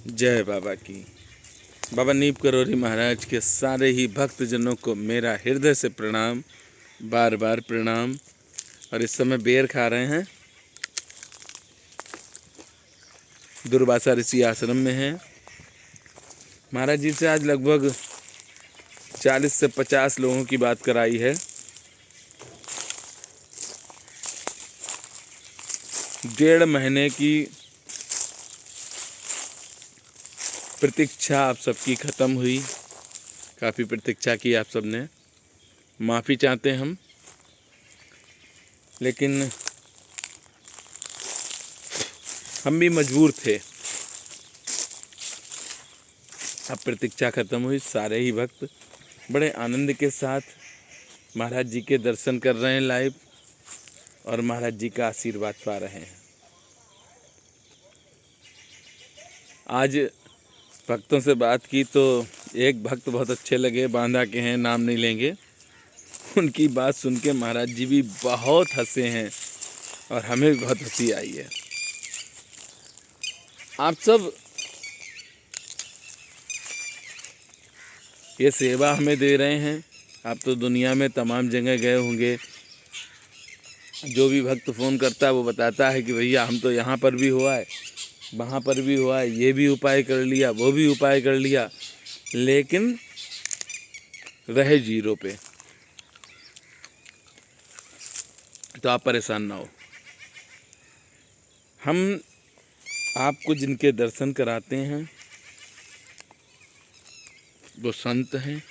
जय बाबा की। बाबा नीप करोरी महाराज के सारे ही भक्तजनों को मेरा हृदय से प्रणाम, बार बार प्रणाम। और इस समय बेर खा रहे हैं। दुर्वासा ऋषि आश्रम में हैं। महाराज जी से आज लगभग 40 से 50 लोगों की बात कराई है। 1.5 महीने की प्रतीक्षा आप सबकी ख़त्म हुई। काफ़ी प्रतीक्षा की आप सब ने। माफ़ी चाहते हैं हम, लेकिन हम भी मजबूर थे। अब प्रतीक्षा ख़त्म हुई। सारे ही भक्त बड़े आनंद के साथ महाराज जी के दर्शन कर रहे हैं लाइव, और महाराज जी का आशीर्वाद पा रहे हैं। आज भक्तों से बात की तो एक भक्त बहुत अच्छे लगे, बांदा के हैं, नाम नहीं लेंगे। उनकी बात सुन के महाराज जी भी बहुत हंसे हैं और हमें भी बहुत हंसी आई है। आप सब ये सेवा हमें दे रहे हैं। आप तो दुनिया में तमाम जगह गए होंगे। जो भी भक्त फ़ोन करता है वो बताता है कि भैया हम तो यहाँ पर भी हुआ है, वहाँ पर भी हुआ है, ये भी उपाय कर लिया, वो भी उपाय कर लिया, लेकिन रहे जीरो पे। तो आप परेशान ना हो। हम आपको जिनके दर्शन कराते हैं वो संत हैं।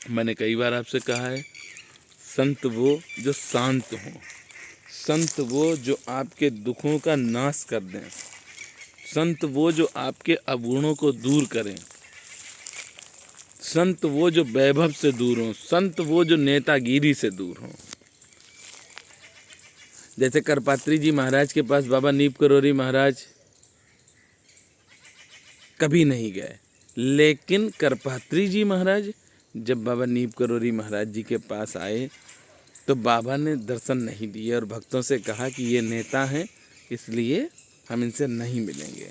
मैंने कई बार आपसे कहा है, संत वो जो शांत हों, संत वो जो आपके दुखों का नाश कर दें, संत वो जो आपके अवगुणों को दूर करें, संत वो जो वैभव से दूर हों, संत वो जो नेतागिरी से दूर हों। जैसे करपात्री जी महाराज के पास बाबा नीप करोरी महाराज कभी नहीं गए, लेकिन करपात्री जी महाराज जब बाबा नीप करोरी महाराज जी के पास आए तो बाबा ने दर्शन नहीं दिए और भक्तों से कहा कि ये नेता हैं, इसलिए हम इनसे नहीं मिलेंगे।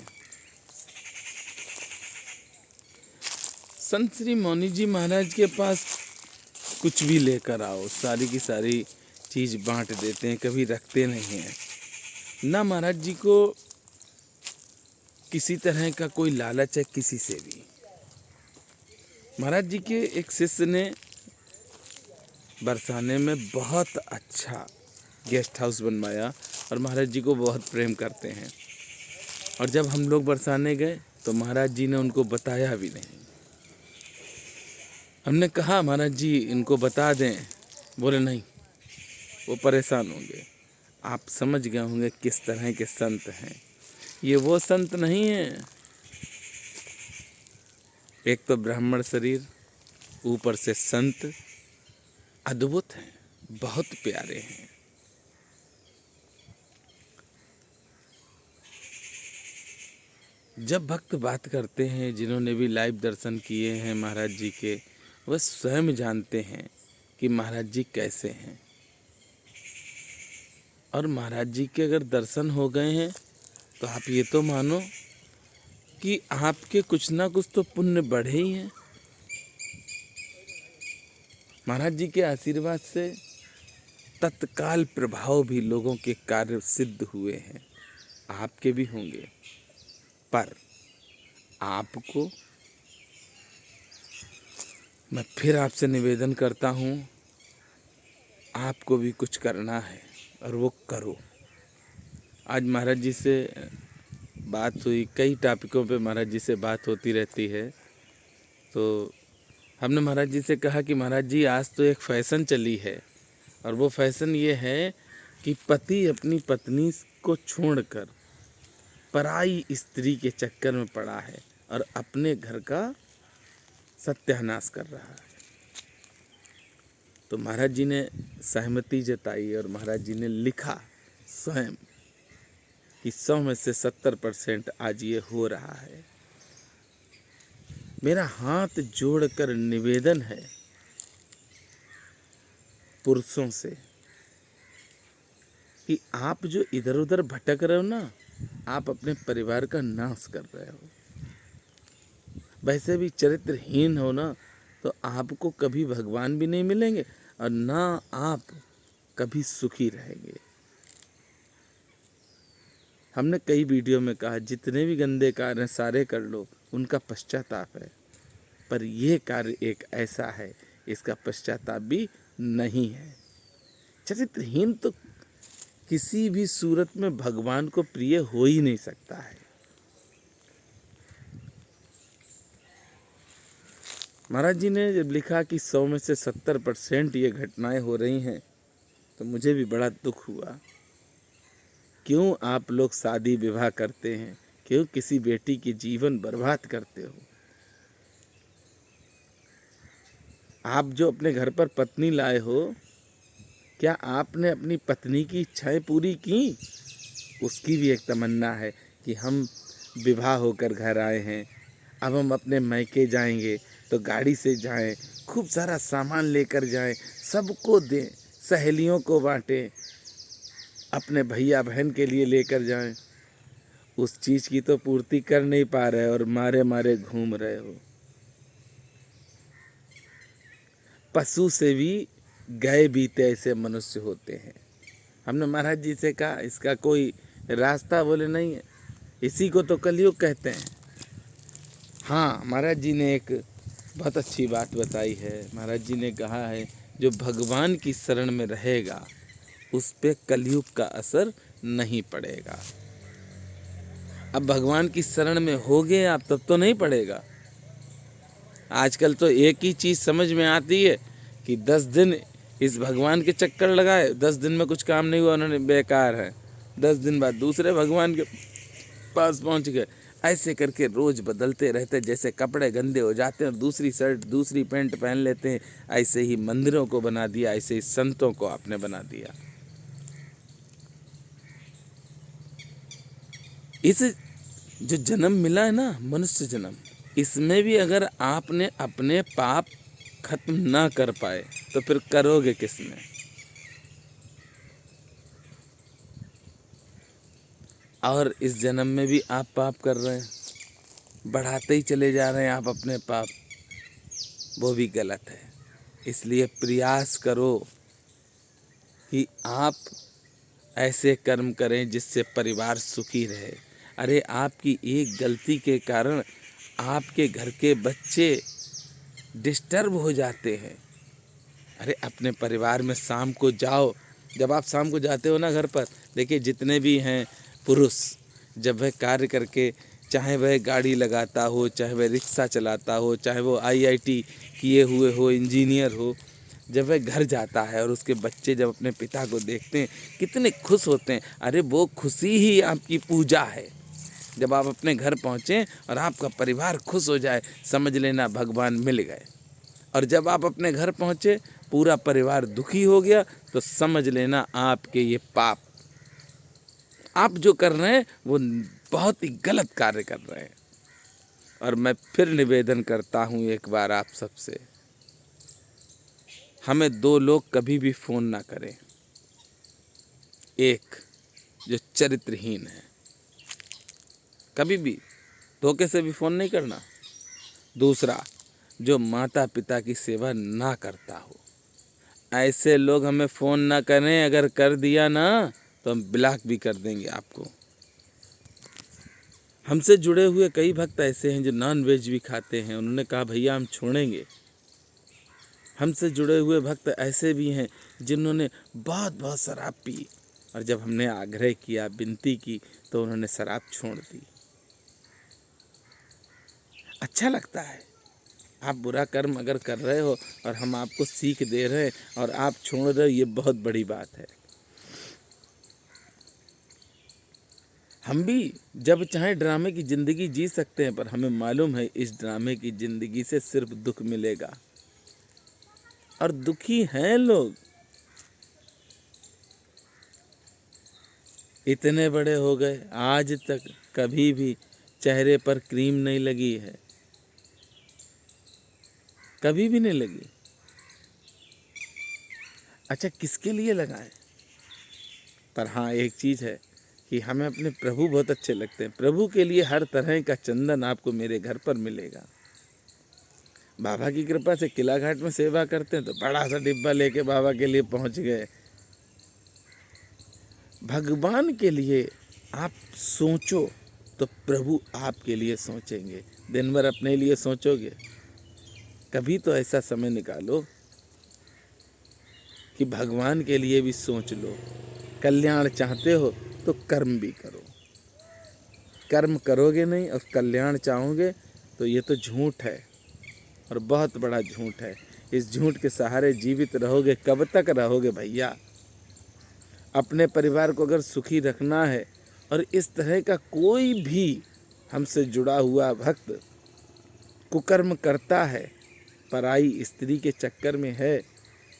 संत श्री मौनी जी महाराज के पास कुछ भी लेकर आओ, सारी की सारी चीज़ बांट देते हैं, कभी रखते नहीं हैं ना। महाराज जी को किसी तरह का कोई लालच है किसी से भी। महाराज जी के एक शिष्य ने बरसाने में बहुत अच्छा गेस्ट हाउस बनवाया और महाराज जी को बहुत प्रेम करते हैं। और जब हम लोग बरसाने गए तो महाराज जी ने उनको बताया भी नहीं। हमने कहा महाराज जी इनको बता दें, बोले नहीं, वो परेशान होंगे। आप समझ गए होंगे किस तरह के संत हैं। ये वो संत नहीं है, एक तो ब्राह्मण शरीर, ऊपर से संत, अद्भुत हैं, बहुत प्यारे हैं। जब भक्त बात करते हैं, जिन्होंने भी लाइव दर्शन किए हैं महाराज जी के, वह स्वयं जानते हैं कि महाराज जी कैसे हैं। और महाराज जी के अगर दर्शन हो गए हैं तो आप ये तो मानो कि आपके कुछ ना कुछ तो पुण्य बढ़े ही हैं। महाराज जी के आशीर्वाद से तत्काल प्रभाव भी लोगों के कार्य सिद्ध हुए हैं। आपके भी होंगे, पर आपको मैं फिर आपसे निवेदन करता हूँ, आपको भी कुछ करना है और वो करो। आज महाराज जी से बात हुई, कई टॉपिकों पे महाराज जी से बात होती रहती है। तो हमने महाराज जी से कहा कि महाराज जी आज तो एक फ़ैशन चली है, और वो फैशन ये है कि पति अपनी पत्नी को छोड़कर पराई स्त्री के चक्कर में पड़ा है और अपने घर का सत्यानाश कर रहा है। तो महाराज जी ने सहमति जताई और महाराज जी ने लिखा स्वयं कि 100 में से 70% आज ये हो रहा है। मेरा हाथ जोड़कर निवेदन है पुरुषों से कि आप जो इधर उधर भटक रहे हो ना, आप अपने परिवार का नाश कर रहे हो। वैसे भी चरित्रहीन हो ना, तो आपको कभी भगवान भी नहीं मिलेंगे और ना आप कभी सुखी रहेंगे। हमने कई वीडियो में कहा, जितने भी गंदे कार्य हैं सारे कर लो, उनका पश्चाताप है, पर यह कार्य एक ऐसा है, इसका पश्चाताप भी नहीं है। चरित्रहीन तो किसी भी सूरत में भगवान को प्रिय हो ही नहीं सकता है। महाराज जी ने जब लिखा कि 100 में से 70% ये घटनाएं हो रही हैं, तो मुझे भी बड़ा दुख हुआ। क्यों आप लोग शादी विवाह करते हैं? क्यों किसी बेटी की जीवन बर्बाद करते हो? आप जो अपने घर पर पत्नी लाए हो, क्या आपने अपनी पत्नी की इच्छाएं पूरी की? उसकी भी एक तमन्ना है कि हम विवाह होकर घर आए हैं, अब हम अपने मायके जाएंगे तो गाड़ी से जाएं, खूब सारा सामान लेकर जाएं, सबको दें, सहेलियों को बांटें, अपने भैया बहन के लिए लेकर जाएं। उस चीज़ की तो पूर्ति कर नहीं पा रहे और मारे मारे घूम रहे हो। पशु से भी गए बीते ऐसे मनुष्य होते हैं। हमने महाराज जी से कहा, इसका कोई रास्ता? बोले नहीं है, इसी को तो कलयुग कहते हैं। हाँ, महाराज जी ने एक बहुत अच्छी बात बताई है। महाराज जी ने कहा है, जो भगवान की शरण में रहेगा उस पे कलयुग का असर नहीं पड़ेगा। अब भगवान की शरण में हो गए आप, तब तो नहीं पड़ेगा। आजकल तो एक ही चीज़ समझ में आती है कि 10 दिन इस भगवान के चक्कर लगाए, 10 दिन में कुछ काम नहीं हुआ, उन्होंने बेकार है, 10 दिन बाद दूसरे भगवान के पास पहुंच गए। ऐसे करके रोज बदलते रहते, जैसे कपड़े गंदे हो जाते हैं और दूसरी शर्ट दूसरी पैंट पहन लेते हैं। ऐसे ही मंदिरों को बना दिया, ऐसे ही संतों को आपने बना दिया। इस जो जन्म मिला है ना, मनुष्य जन्म, इसमें भी अगर आपने अपने पाप खत्म ना कर पाए तो फिर करोगे किसमें? और इस जन्म में भी आप पाप कर रहे हैं, बढ़ाते ही चले जा रहे हैं आप अपने पाप, वो भी गलत है। इसलिए प्रयास करो कि आप ऐसे कर्म करें जिससे परिवार सुखी रहे। अरे आपकी एक गलती के कारण आपके घर के बच्चे डिस्टर्ब हो जाते हैं। अरे अपने परिवार में शाम को जाओ, जब आप शाम को जाते हो ना घर पर, देखिए जितने भी हैं पुरुष, जब वह कार्य करके, चाहे वह गाड़ी लगाता हो, चाहे वह रिक्शा चलाता हो, चाहे वो आईआईटी किए हुए हो, इंजीनियर हो, जब वह घर जाता है और उसके बच्चे जब अपने पिता को देखते हैं कितने खुश होते हैं। अरे वो खुशी ही आपकी पूजा है। जब आप अपने घर पहुँचें और आपका परिवार खुश हो जाए, समझ लेना भगवान मिल गए। और जब आप अपने घर पहुँचे पूरा परिवार दुखी हो गया, तो समझ लेना आपके ये पाप, आप जो कर रहे हैं वो बहुत ही गलत कार्य कर रहे हैं। और मैं फिर निवेदन करता हूँ एक बार आप सबसे, हमें 2 लोग कभी भी फ़ोन ना करें। एक जो चरित्रहीन है, कभी भी धोखे से भी फ़ोन नहीं करना। दूसरा जो माता पिता की सेवा ना करता हो, ऐसे लोग हमें फ़ोन ना करें। अगर कर दिया ना तो हम ब्लॉक भी कर देंगे आपको। हमसे जुड़े हुए कई भक्त ऐसे हैं जो नॉन वेज भी खाते हैं, उन्होंने कहा भैया हम छोड़ेंगे। हमसे जुड़े हुए भक्त ऐसे भी हैं जिन्होंने बहुत बहुत शराब पी, और जब हमने आग्रह किया, विनती की, तो उन्होंने शराब छोड़ दी। अच्छा लगता है, आप बुरा कर्म अगर कर रहे हो और हम आपको सीख दे रहे हैं और आप छोड़ रहे हो, ये बहुत बड़ी बात है। हम भी जब चाहे ड्रामे की ज़िंदगी जी सकते हैं, पर हमें मालूम है इस ड्रामे की ज़िंदगी से सिर्फ दुख मिलेगा, और दुखी हैं लोग। इतने बड़े हो गए, आज तक कभी भी चेहरे पर क्रीम नहीं लगी है, कभी भी नहीं लगी। अच्छा किसके लिए लगाएं? पर हाँ, एक चीज़ है कि हमें अपने प्रभु बहुत अच्छे लगते हैं। प्रभु के लिए हर तरह का चंदन आपको मेरे घर पर मिलेगा। बाबा की कृपा से किला घाट में सेवा करते हैं तो बड़ा सा डिब्बा लेके बाबा के लिए पहुंच गए। भगवान के लिए आप सोचो तो प्रभु आपके लिए सोचेंगे। दिन भर अपने लिए सोचोगे, कभी तो ऐसा समय निकालो कि भगवान के लिए भी सोच लो। कल्याण चाहते हो तो कर्म भी करो। कर्म करोगे नहीं और कल्याण चाहोगे तो ये तो झूठ है, और बहुत बड़ा झूठ है। इस झूठ के सहारे जीवित रहोगे, कब तक रहोगे भैया? अपने परिवार को अगर सुखी रखना है और इस तरह का कोई भी हमसे जुड़ा हुआ भक्त कुकर्म करता है, पराई स्त्री के चक्कर में है,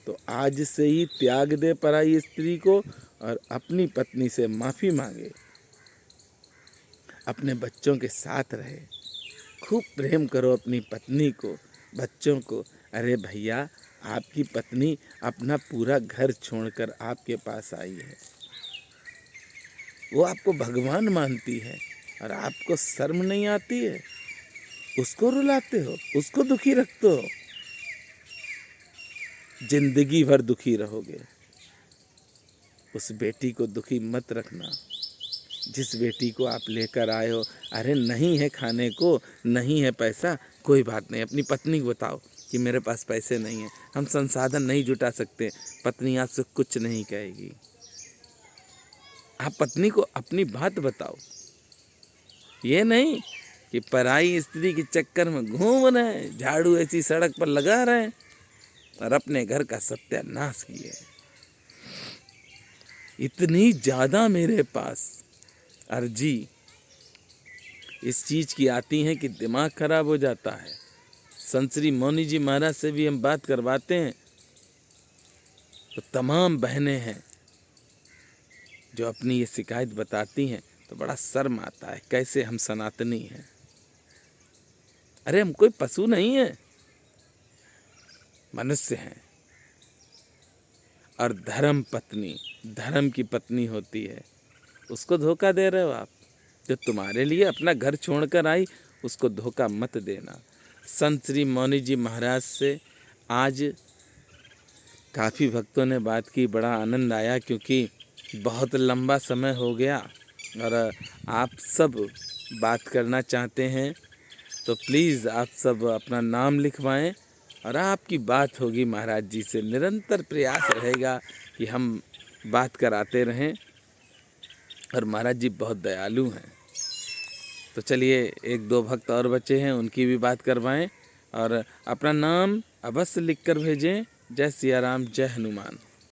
तो आज से ही त्याग दे पराई स्त्री को और अपनी पत्नी से माफ़ी मांगे। अपने बच्चों के साथ रहे, खूब प्रेम करो अपनी पत्नी को, बच्चों को। अरे भैया, आपकी पत्नी अपना पूरा घर छोड़कर आपके पास आई है, वो आपको भगवान मानती है और आपको शर्म नहीं आती है? उसको रुलाते हो, उसको दुखी रखते हो, जिंदगी भर दुखी रहोगे। उस बेटी को दुखी मत रखना जिस बेटी को आप लेकर आए हो। अरे नहीं है खाने को, नहीं है पैसा, कोई बात नहीं, अपनी पत्नी को बताओ कि मेरे पास पैसे नहीं हैं, हम संसाधन नहीं जुटा सकते। पत्नी आपसे कुछ नहीं कहेगी। आप पत्नी को अपनी बात बताओ, ये नहीं कि पराई स्त्री के चक्कर में घूम रहे हैं, झाड़ू ऐसी सड़क पर लगा रहे हैं और अपने घर का सत्यानाश किए। इतनी ज़्यादा मेरे पास अर्जी इस चीज़ की आती हैं कि दिमाग खराब हो जाता है। संत श्री मौनी जी महाराज से भी हम बात करवाते हैं तो तमाम बहनें हैं जो अपनी ये शिकायत बताती हैं, तो बड़ा शर्म आता है, कैसे हम सनातनी हैं। अरे हम कोई पशु नहीं है, मनुष्य हैं। और धर्म पत्नी धर्म की पत्नी होती है, उसको धोखा दे रहे हो आप। जो तुम्हारे लिए अपना घर छोड़कर आई, उसको धोखा मत देना। संत श्री मौनी जी महाराज से आज काफ़ी भक्तों ने बात की, बड़ा आनंद आया, क्योंकि बहुत लंबा समय हो गया और आप सब बात करना चाहते हैं तो प्लीज़ आप सब अपना नाम लिखवाएं और आपकी बात होगी महाराज जी से। निरंतर प्रयास रहेगा कि हम बात कराते रहें, और महाराज जी बहुत दयालु हैं। तो चलिए, एक दो भक्त और बचे हैं, उनकी भी बात करवाएं और अपना नाम अवश्य लिख कर भेजें। जय सिया राम, जय हनुमान।